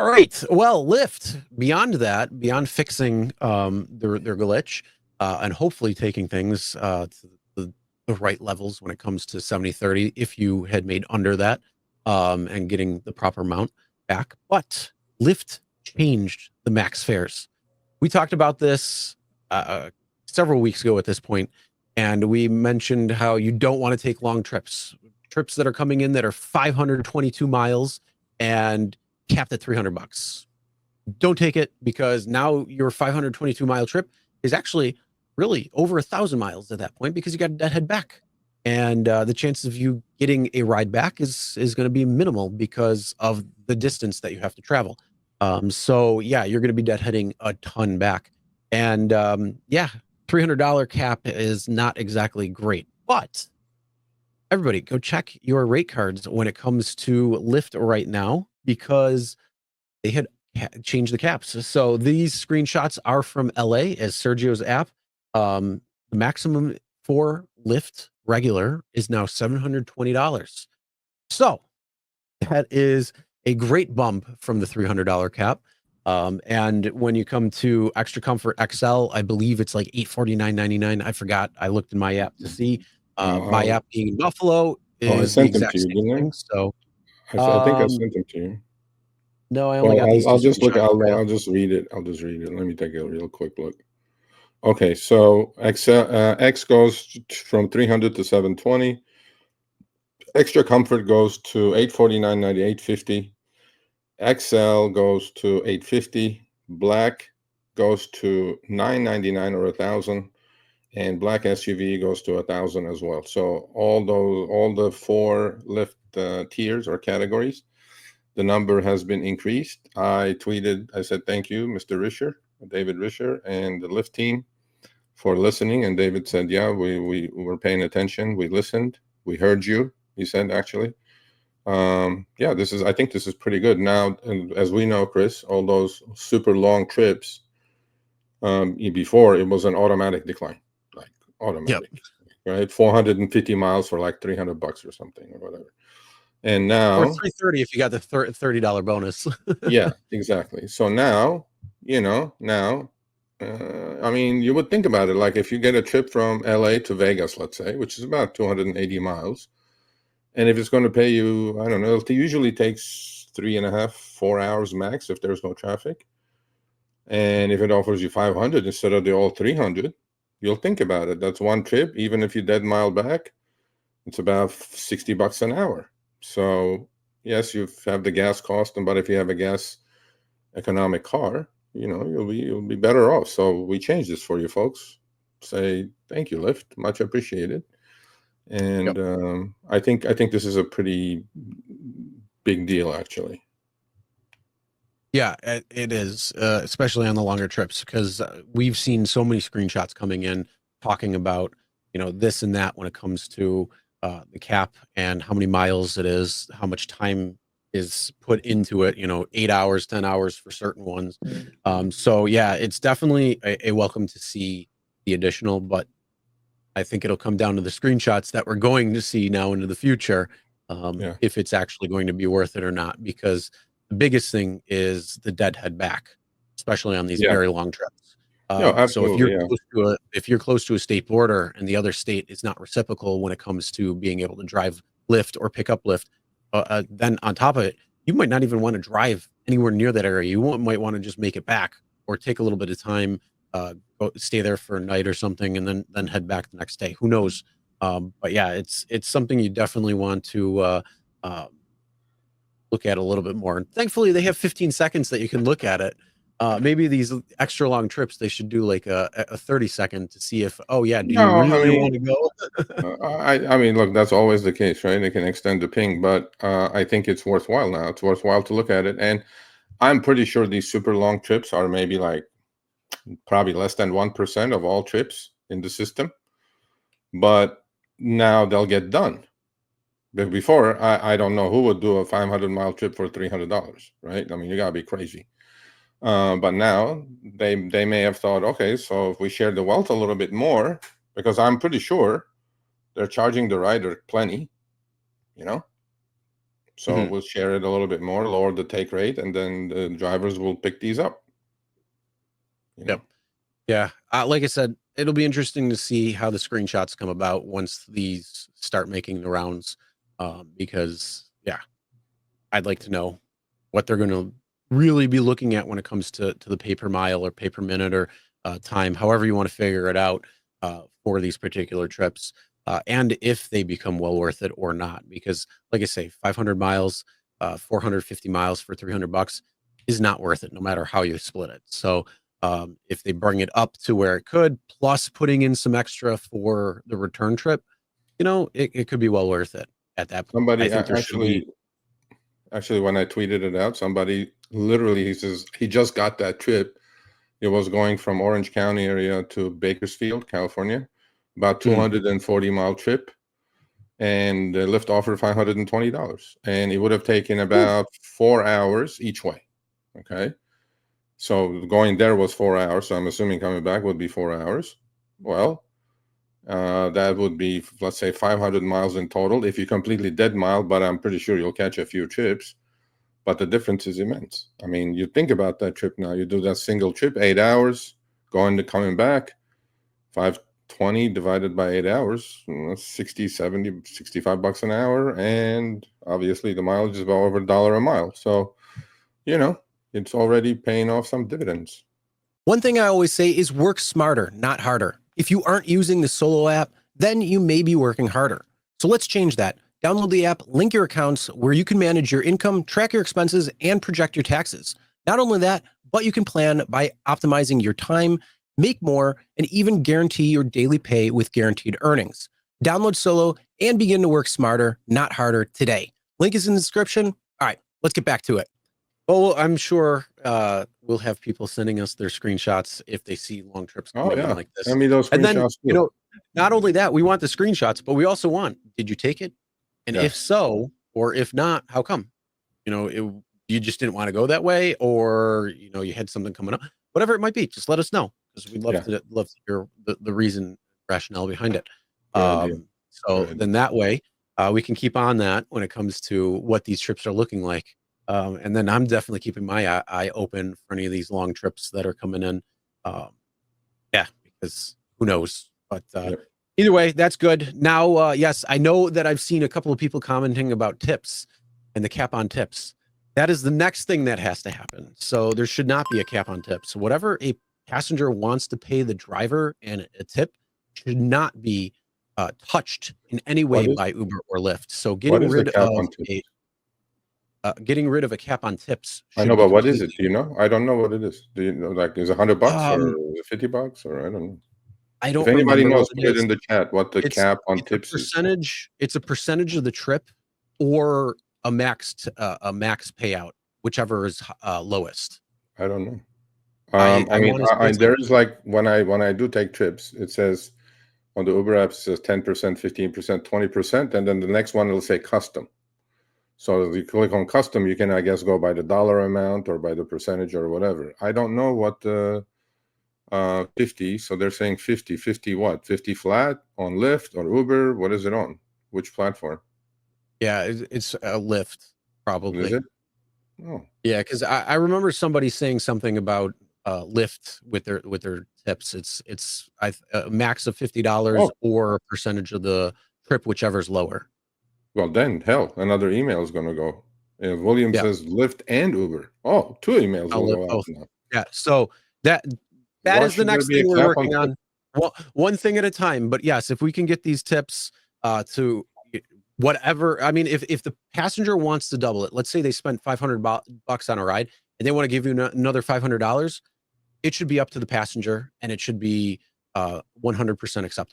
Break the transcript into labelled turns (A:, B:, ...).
A: All right. Well, Lyft, beyond that, beyond fixing their glitch, and hopefully taking things to the right levels when it comes to 70/30, if you had made under that, and getting the proper amount back. But Lyft changed the max fares. We talked about this several weeks ago at this point, and we mentioned how you don't want to take long trips that are coming in that are 522 miles and capped at $300. Don't take it, because now your 522-mile trip is actually really over 1,000 miles at that point, because you got a deadhead back, and the chances of you getting a ride back is going to be minimal because of the distance that you have to travel. So yeah, you're going to be deadheading a ton back, and yeah, $300 cap is not exactly great, but everybody go check your rate cards when it comes to Lyft right now, because they had changed the caps. So these screenshots are from LA as Sergio's app. The maximum for Lyft regular is now $720. So that is a great bump from the $300 cap. And when you come to Extra Comfort XL, I believe it's like $849.99. I forgot. I looked in my app to see. My app being in Buffalo
B: I
A: is the
B: sent them to
A: exact
B: you,
A: same
B: didn't I?
A: thing. So
B: I think I sent them to you.
A: no, I only got
B: Well,
A: these two
B: I'll just look.
A: screenshots.
B: I'll just read it. I'll just read it. Let me take a real quick look. Okay, so X goes from 300 to 720. Extra Comfort goes to 849.90, 850. XL goes to 850. Black goes to 999 or 1,000, and Black SUV goes to 1,000 as well. So all the four Lyft tiers or categories, the number has been increased. I tweeted, I said, thank you, Mr. Risher, David Risher, and the Lyft team for listening. And David said, yeah, we were paying attention. We listened. We heard you, he said, actually. Yeah, I think this is pretty good. Now, and as we know, Chris, all those super long trips, before it was an automatic decline, like automatic, right? 450 miles for like $300 or something or whatever. And now,
A: Or 330 if you got the $30 bonus.
B: yeah, exactly. So now, I mean, you would think about it, like if you get a trip from LA to Vegas, let's say, which is about 280 miles, and if it's going to pay you, I don't know, it usually takes 3.5, 4 hours max if there's no traffic. And if it offers you 500 instead of the all 300, you'll think about it. That's one trip. Even if you dead mile back, it's about $60 an hour. So yes, you have the gas cost, but if you have a gas economic car, you'll be better off. So we changed this for you folks. Say thank you, Lyft, much appreciated. And I think this is a pretty big deal, actually.
A: Yeah, it is, especially on the longer trips, because we've seen so many screenshots coming in talking about, this and that when it comes to the cap and how many miles it is, how much time is put into it, 8 hours, 10 hours for certain ones. So yeah, it's definitely a welcome to see the additional, but I think it'll come down to the screenshots that we're going to see now into the future, if it's actually going to be worth it or not, because the biggest thing is the deadhead back, especially on these very long trips.
B: No,
A: So
B: absolutely,
A: if you're close to a state border and the other state is not reciprocal when it comes to being able to drive Lyft or pick up Lyft, then on top of it, you might not even want to drive anywhere near that area. You might want to just make it back or take a little bit of time, go stay there for a night or something, and then head back the next day. Who knows? But yeah, it's something you definitely want to look at a little bit more. And thankfully, they have 15 seconds that you can look at it. Maybe these extra long trips, they should do like a 30-second to see if, oh yeah, do you
B: No,
A: really want to go?
B: I mean, look, that's always the case, right? They can extend the ping, but I think it's worthwhile now. It's worthwhile to look at it, and I'm pretty sure these super long trips are maybe like probably less than 1% of all trips in the system, but now they'll get done. But before, I don't know who would do a 500-mile trip for $300, right? I mean, you gotta be crazy. But now they may have thought, okay, so if we share the wealth a little bit more, because I'm pretty sure they're charging the rider plenty, So
A: Mhm.
B: we'll share it a little bit more, lower the take rate, and then the drivers will pick these up. You know,
A: Yep. Yeah. Like I said, it'll be interesting to see how the screenshots come about once these start making the rounds. Because yeah, I'd like to know what they're going to really be looking at when it comes to the pay per mile or pay per minute or time, however you want to figure it out for these particular trips, and if they become well worth it or not. Because, like I say, 500 miles, 450 miles for $300 is not worth it, no matter how you split it. So, if they bring it up to where it could, plus putting in some extra for the return trip, it could be well worth it at that point. I
B: somebody
A: think there should be.
B: actually, when I tweeted it out, somebody literally, he says he just got that trip. It was going from Orange County area to Bakersfield, California, about
A: Mhm.
B: 240-mile trip, and the Lyft offered $520, and it would have taken
A: Ooh.
B: about 4 hours each way. Okay, so going there was 4 hours, so I'm assuming coming back would be 4 hours. Well, that would be, let's say, 500 miles in total if you completely dead mile, but I'm pretty sure you'll catch a few trips. But the difference is immense. I mean, you think about that trip now. You do that single trip, 8 hours, going to coming back, 520 divided by 8 hours, 60, 70, $65 an hour. And obviously the mileage is about over $1 a mile. So, you know, it's already paying off some dividends.
C: One thing I always say is work smarter, not harder. If you aren't using the Solo app, then you may be working harder. So let's change that. Download the app, link your accounts where you can manage your income, track your expenses, and project your taxes. Not only that, but you can plan by optimizing your time, make more, and even guarantee your daily pay with guaranteed earnings. Download Solo and begin to work smarter, not harder today. Link is in the description. All right, let's get back to it.
A: Well, I'm sure we'll have people sending us their screenshots if they see long trips
B: Oh,
A: coming in
B: yeah.
A: like this.
B: Send me those
A: And then,
B: screenshots too.
A: not only that, we want the screenshots, but we also want, did you take it? And if
B: Yes.
A: so, or if not, how come? You just didn't want to go that way, or you had something coming up, whatever it might be. Just let us know, because we'd love
B: Yeah.
A: to hear the reason, rationale behind it.
B: Good idea.
A: So
B: Good idea.
A: then that way, we can keep on that when it comes to what these trips are looking like. And then I'm definitely keeping my eye open for any of these long trips that are coming in. Yeah, because who knows? But
B: Yep.
A: either way, that's good. Now, yes, I know that I've seen a couple of people commenting about tips and the cap on tips. That is the next thing that has to happen. So there should not be a cap on tips. Whatever a passenger wants to pay the driver and a tip should not be touched in any way
B: What is
A: by Uber or Lyft. So
B: what is the cap on tips?
A: getting rid of a cap on tips
B: I
A: should
B: know,
A: be
B: but what is it?
A: completely.
B: Do you know? I don't know what it is. Do you know? Like, is it $100 or
A: Um,
B: is it $50 or I don't know.
A: I
B: If
A: don't
B: anybody
A: remember what
B: knows,
A: it
B: put it
A: is.
B: in the chat what the
A: It's
B: cap on
A: it's a
B: tips is.
A: percentage. It's a percentage of the trip, or a max payout, whichever is lowest.
B: I don't know.
A: I
B: I
A: I
B: mean,
A: want to say it's like
B: there is, like, when I do take trips, it says on the Uber app, it says 10%, 15%, 20%, and then the next one will say custom. So if you click on custom, you can, I guess, go by the dollar amount or by the percentage or whatever. I don't know what the 50. So they're saying 50 what? 50 flat on Lyft or Uber? What is it on? Which platform?
A: yeah, it's a Lyft
B: Is
A: probably.
B: it? Oh,
A: Yeah, because I remember somebody saying something about Lyft with their tips. It's a max of $50
B: oh,
A: or a percentage of the trip, whichever's lower.
B: well then, hell, another email is gonna go. William
A: Yeah,
B: says Lyft and Uber. Oh, two emails
A: I'll
B: will
A: Lyft
B: go out
A: both.
B: now.
A: Yeah, so that that
B: Why
A: is the
B: should there
A: next
B: be a
A: thing we're
B: cap on
A: working
B: tips?
A: on. One thing at a time. But yes, if we can get these tips to whatever, I mean, if the passenger wants to double it, let's say they spent $500 on a ride and they want to give you another $500, it should be up to the passenger and it should be 100% acceptable.